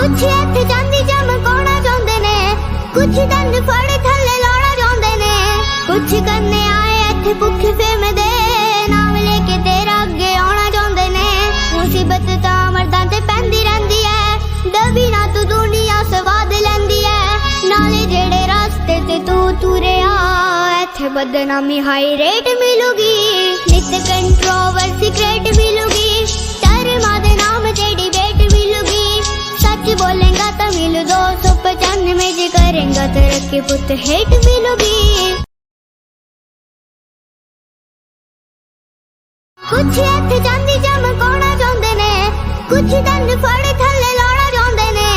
कुछ इत्थे चांदी चमकाउणा चाहुंदे ने, कुछ दंद फड़ थल्ले लाउणा चाहुंदे ने, कुछ करने आए इत्थे भुखे फेमदे, नाम लेके तेरा अगे आउणा चाहुंदे ने। मुसीबत तां मर्दां ते पैंदी रहिंदी है, डबी ना तू दुनिया स्वाद लैंदी है। नाले जेड़े रास्ते ते तू तुरिया, इत्थे बदनामी हाई रेट मिलूगी, नित कंट्रोवर्सी क्रिएट मिलूगी, धर्मा दे नाम ते डिबेट मिलूगी। सच बोलेगा तो मिल 295, जे करेगा तरक्की पुत हेट मिलूगी। कुछ इत्थे चांदी चमकाउणा चाहुंदे ने, कुछ दंद फड़ थल्ले लाउणा चाहुंदे ने,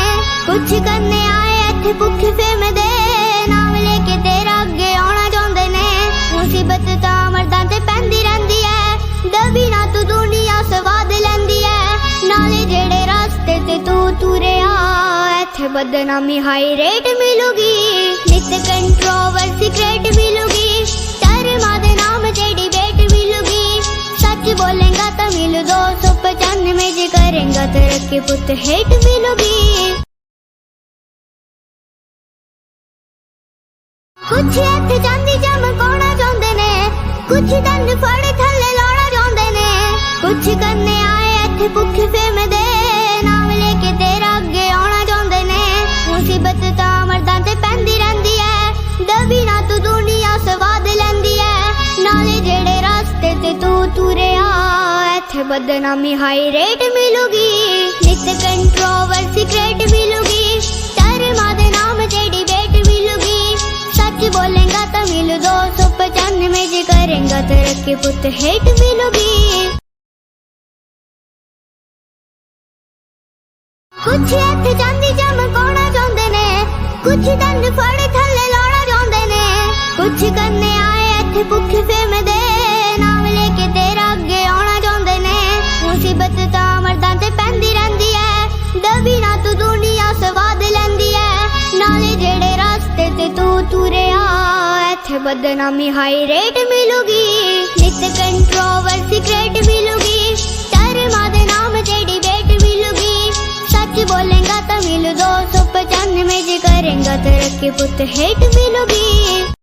कुछ करने आए इत्थे भुखे फेमदे, नाम लेके तेरा अगे आउणा चाहुंदे ने। मुसीबत तां मर्दां ते पैंदी रहिंदी है, डबी ना तू दुनिया स्वाद लैंदी है। नाले जेड़े रास्ते ते तू तुरिया, इत्थे बदनामी हाई रेट मिलूगी, नित कंट्रोवर्सी क्रिएट मिलूगी, धर्मा दे नाम ते डिबेट मिलूगी। सच बोलेगा तो मिल 295, जे करेगा तरक्की पुत हेट मिलूगी। कुछ इत्थे चांदी चमकाउणा चाहुंदे ने, कुछ दंद फड़ थल्ले लाउणा चाहुंदे ने, कुछ करने आए इत्थे भुखे फेमदे, नाम लेके तेरा अगे आउणा चाहुंदे ने। मुसीबत तां मर्दां ते पैंदी रहिंदी है, डबी ना तू दुनिया स्वाद लैंदी है। नाले जेड़े रास्ते ते तू तुरिया, इत्थे बदनामी हाई रेट मिलूगी, नित कंट्रोवर्सी क्रिएट मिलूगी, धर्मा दे नाम ते डिबेट मिलूगी। सच बोलेगा तो मिल 295, जे करेगा तरक्की पुत हेट मिलूगी। कुछ इत्थे चांदी चमकाउणा चाहुंदे ने, कुछ दंद फड़ थल्ले लाउणा चाहुंदे ने, कुछ करने आए इत्थे भुखे फेमदे, नाम लेके तेरा अगे आउणा चाहुंदे ने। मुसीबत तां मर्दां ते पैंदी रहिंदी है, डबी ना तू दुनिया स्वाद लैंदी है। नाले जेड़े रास्ते ते तू तुरिया, इत्थे बदनामी हाई रेट मिलूगी, नित कंट्रोवर्सी क्रिएट मिलूगी, धर्मा दे नाम ते डिबेट मिलूगी। सच बोलेगा तो मिल 295, जे करेगा तरक्की पुत हेट मिलूगी।